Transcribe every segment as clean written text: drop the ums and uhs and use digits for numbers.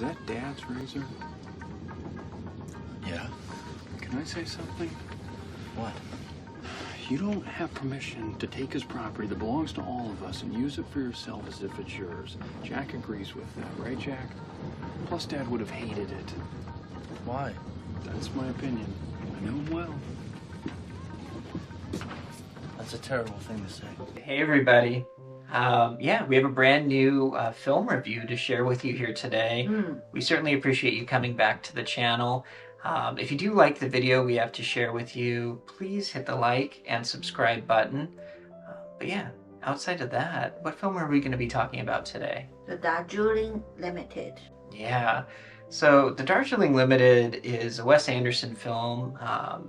that Dad's razor? Yeah? Can I say something? What? You don't have permission to take his property that belongs to all of us and use it for yourself as if it's yours. Jack agrees with that, right, Jack? Plus, Dad would have hated it. Why? That's my opinion. I know him well. That's a terrible thing to say. Hey everybody. Yeah, we have a brand new film review to share with you here today. We certainly appreciate you coming back to the channel. If you do like the video we have to share with you, please hit the like and subscribe button. But yeah, outside of that, what film are we going to be talking about today? The Darjeeling Limited. Yeah, so The Darjeeling Limited is a Wes Anderson film,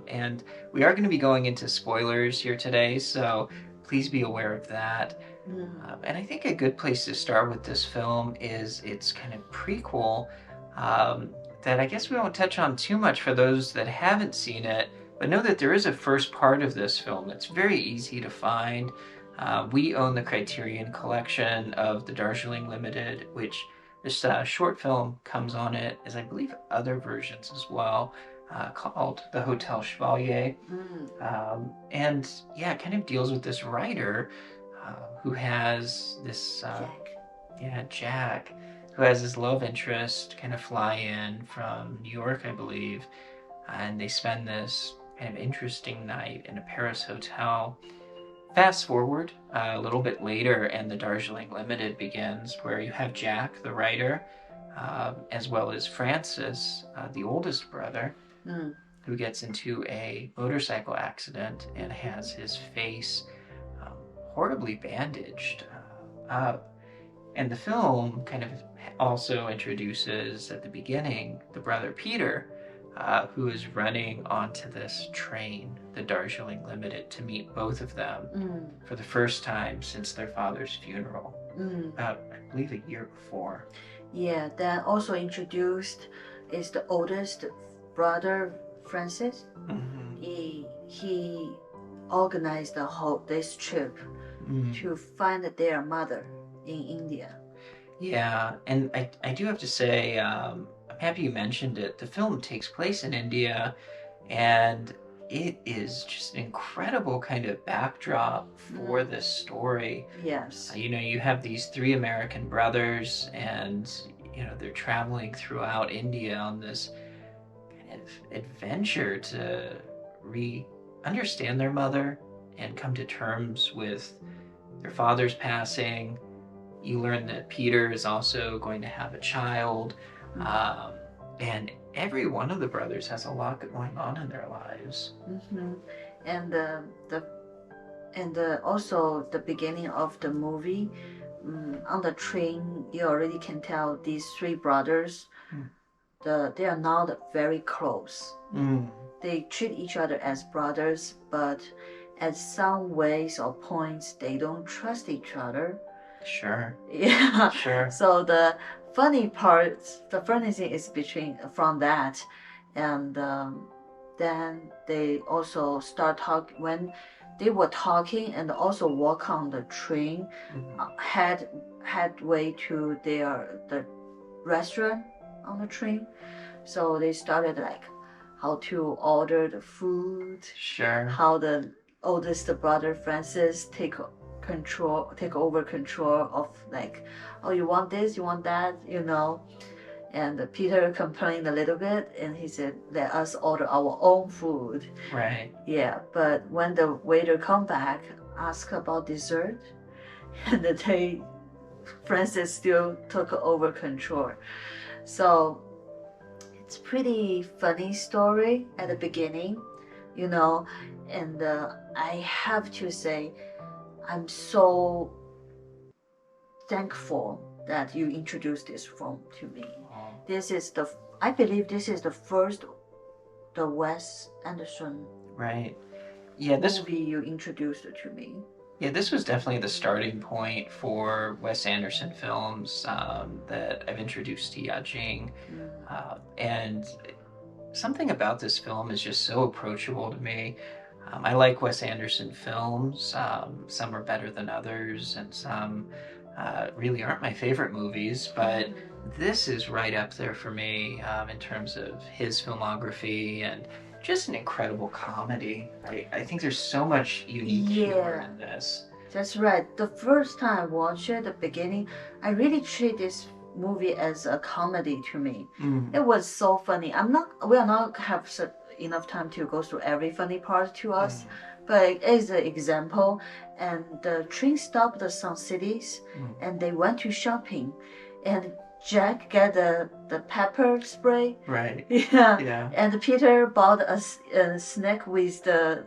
and we are going to be going into spoilers here today, so please be aware of that. And I think a good place to start with this film is its kind of prequel that I guess we won't touch on too much for those that haven't seen it, but know that there is a first part of this film that's very easy to find. We own the Criterion collection of the Darjeeling Limited, which this short film comes on it, as I believe other versions as well, called The Hotel Chevalier. And yeah, it kind of deals with this writer who has this, Jack, who has his love interest kind of fly in from New York, I believe, and they spend this kind of interesting night in a Paris hotel. Fast forward a little bit later, and the Darjeeling Limited begins, where you have Jack, the writer, as well as Francis, the oldest brother, who gets into a motorcycle accident and has his face horribly bandaged up. And the film kind of also introduces, at the beginning, the brother Peter, who is running onto this train, the Darjeeling Limited, to meet both of them for the first time since their father's funeral, about, I believe, a year before. Yeah, then also introduced is the oldest brother, Francis. He organized this trip to find their mother in India. Yeah, and I do have to say, I'm happy you mentioned it. The film takes place in India, and it is just an incredible kind of backdrop for this story. Yes. You know, you have these three American brothers, and, you know, they're traveling throughout India on this kind of adventure to understand their mother and come to terms with their father's passing. You learn that Peter is also going to have a child, and every one of the brothers has a lot going on in their lives. And also the beginning of the movie, on the train, you already can tell these three brothers, they are not very close. They treat each other as brothers, but at some ways or points, they don't trust each other. Sure. Yeah. Sure. So the funny thing is from that, and then they also start talking when they were talking, and also walk on the train, headway to the restaurant on the train. So they started like how to order the food. Sure. How the oldest brother Francis take over control of, like, oh, you want this, you want that, you know. And Peter complained a little bit, and he said, let us order our own food. Right. Yeah, but when the waiter come back, ask about dessert, and Francis still took over control. So it's pretty funny story at the beginning, you know. And I have to say, I'm so thankful that you introduced this film to me. I believe this is the first, the Wes Anderson movie you introduced to me. Yeah, this was definitely the starting point for Wes Anderson films that I've introduced to Yajing. And something about this film is just so approachable to me. I like Wes Anderson films. Some are better than others, and some really aren't my favorite movies, but this is right up there for me in terms of his filmography and just an incredible comedy. I think there's so much unique humor in this. That's right. The first time I watched it, the beginning, I really treat this movie as a comedy to me. It was so funny. We are not have enough time to go through every funny part to us, but it is an example. And the train stopped at some cities, and they went to shopping, and Jack get the pepper spray. Right. Yeah. Yeah. And Peter bought a snake with the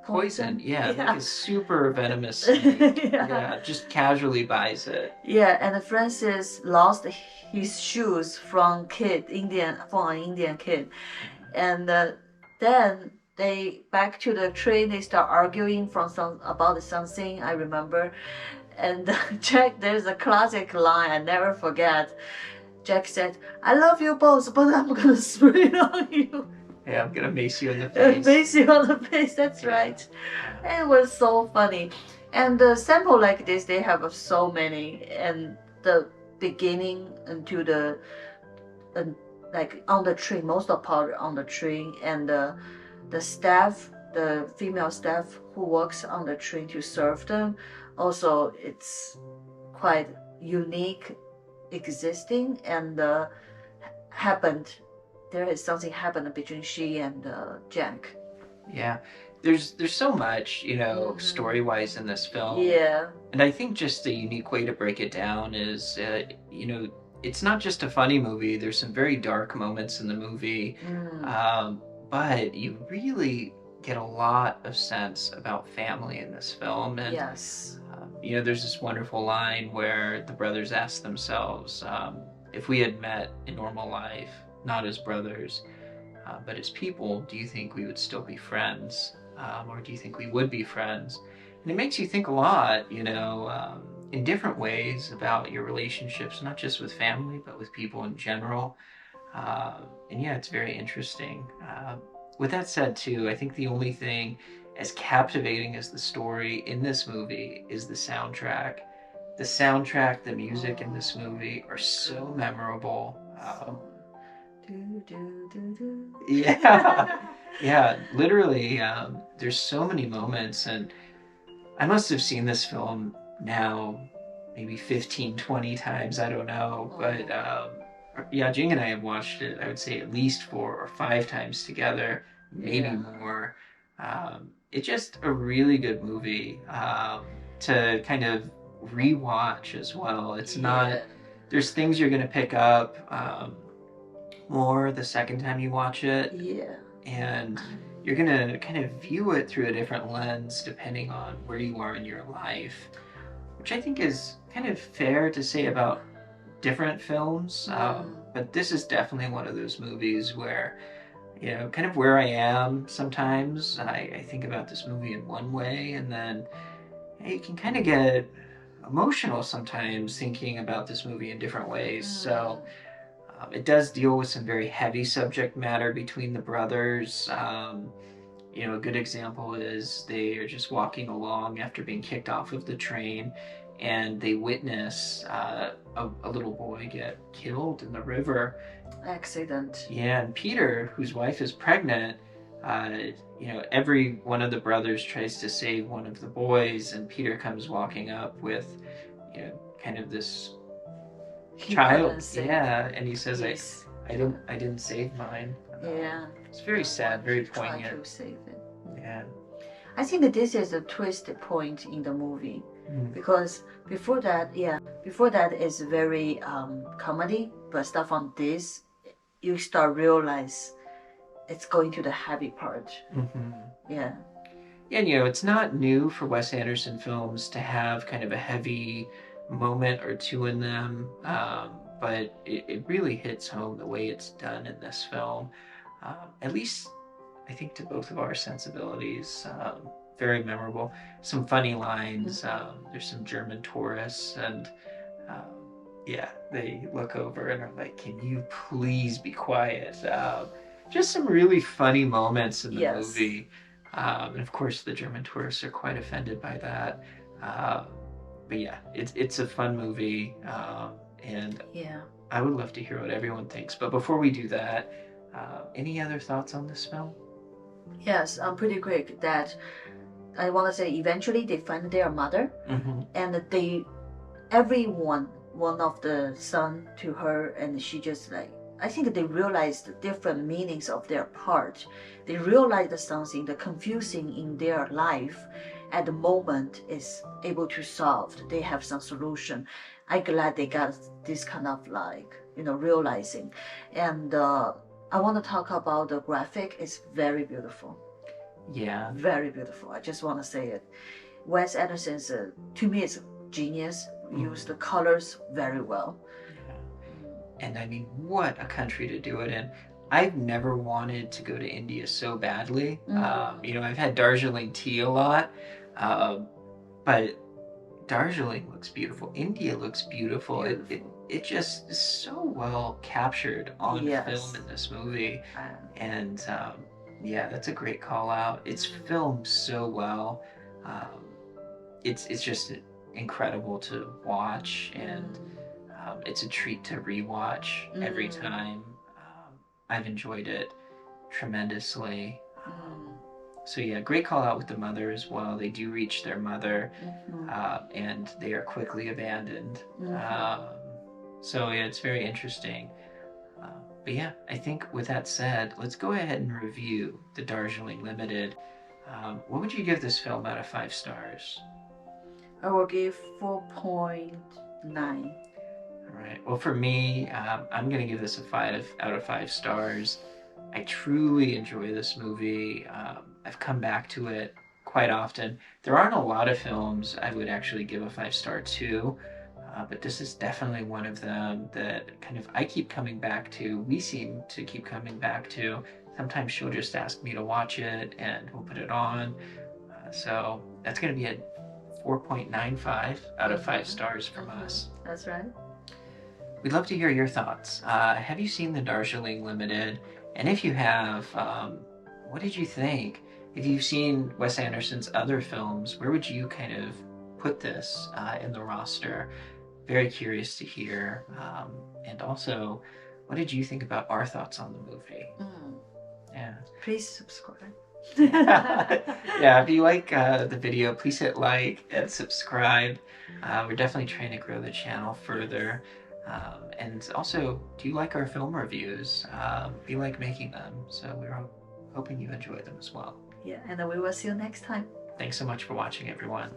Poison, yeah, like a super venomous snake. Yeah, just casually buys it. Yeah, and Francis lost his shoes from an Indian kid, and then they back to the train. They start arguing about something I remember, and Jack. There's a classic line I never forget. Jack said, "I love you both, but I'm gonna spray it on you." Yeah, I'm gonna mace you in the face. Mace you on the face, that's right. It was so funny. And the sample like this, they have so many. And the beginning into the, like on the train, most of the part on the train. And the staff, the female staff who works on the train to serve them, also it's quite unique existing and there is something happened between she and Jack. Yeah, there's so much, story-wise in this film. Yeah. And I think just a unique way to break it down is, it's not just a funny movie. There's some very dark moments in the movie, but you really get a lot of sense about family in this film. And, yes. There's this wonderful line where the brothers ask themselves, if we had met in normal life, not as brothers, but as people, do you think we would still be friends? Or do you think we would be friends? And it makes you think a lot, in different ways about your relationships, not just with family, but with people in general. And yeah, it's very interesting. With that said, too, I think the only thing as captivating as the story in this movie is the soundtrack. The soundtrack, the music in this movie are so memorable. Yeah, literally, there's so many moments, and I must have seen this film now maybe 15, 20 times, I don't know, but Yajing and I have watched it, I would say at least 4 or 5 times together, maybe more. It's just a really good movie to kind of rewatch as well. It's not, there's things you're going to pick up more the second time you watch it. Yeah. And you're going to kind of view it through a different lens depending on where you are in your life, which I think is kind of fair to say about different films. But this is definitely one of those movies where, kind of where I am sometimes, I think about this movie in one way, and then you can kind of get emotional sometimes thinking about this movie in different ways. So it does deal with some very heavy subject matter between the brothers. A good example is they are just walking along after being kicked off of the train, and they witness a little boy get killed in the river. Accident. Yeah, and Peter, whose wife is pregnant, every one of the brothers tries to save one of the boys, and Peter comes walking up with, kind of this child. And he says, I didn't save mine. Yeah. It's very sad, very poignant. Try to save it. Yeah. I think this is a twisted point in the movie. Because before that is very comedy, but stuff on this, you start realize it's going to the heavy part. Yeah. And it's not new for Wes Anderson films to have kind of a heavy moment or two in them, but it really hits home the way it's done in this film. At least I think to both of our sensibilities. Very memorable. Some funny lines. There's some German tourists, and they look over and are like, "Can you please be quiet?" Just some really funny moments in the movie. And of course, the German tourists are quite offended by that. But yeah, it's a fun movie, and Yeah. I would love to hear what everyone thinks. But before we do that, any other thoughts on this film? Yes, I'm pretty quick that I want to say eventually they find their mother, Mm-hmm. and everyone, one of the son to her, and she just like, I think they realized the different meanings of their part. They realized something, the confusing in their life at the moment is able to solve. They have some solution. I'm glad they got this kind of like, realizing. And I want to talk about the graphic. It's very beautiful. Yeah. Very beautiful. I just want to say it. Wes Anderson's, to me, is genius. Use the colors very well. And I mean, what a country to do it in. I've never wanted to go to India so badly. I've had Darjeeling tea a lot, but Darjeeling looks beautiful. India looks beautiful. It just is so well captured on film in this movie. And yeah, that's a great call out. It's filmed so well. It's just incredible to watch, and it's a treat to rewatch every time. I've enjoyed it tremendously. So yeah, great call out with the mother as well. They do reach their mother, and they are quickly abandoned. So yeah, it's very interesting. But yeah, I think with that said, let's go ahead and review the Darjeeling Limited. What would you give this film out of 5 stars? I will give 4.9. All right. Well, for me, I'm going to give this a 5 out of 5 stars. I truly enjoy this movie. I've come back to it quite often. There aren't a lot of films I would actually give a 5-star to, but this is definitely one of them that I keep coming back to. We seem to keep coming back to. Sometimes she'll just ask me to watch it, and we'll put it on. So that's going to be a 4.95 out of 5 stars from us. That's right. We'd love to hear your thoughts. Have you seen the Darjeeling Limited? And if you have, what did you think? If you've seen Wes Anderson's other films, where would you kind of put this in the roster? Very curious to hear. And also, what did you think about our thoughts on the movie? Yeah. Please subscribe. Yeah, if you like the video, please hit like and subscribe. We're definitely trying to grow the channel further. And also, do you like our film reviews? We like making them, so we're hoping you enjoy them as well. Yeah, and we will see you next time. Thanks so much for watching, everyone.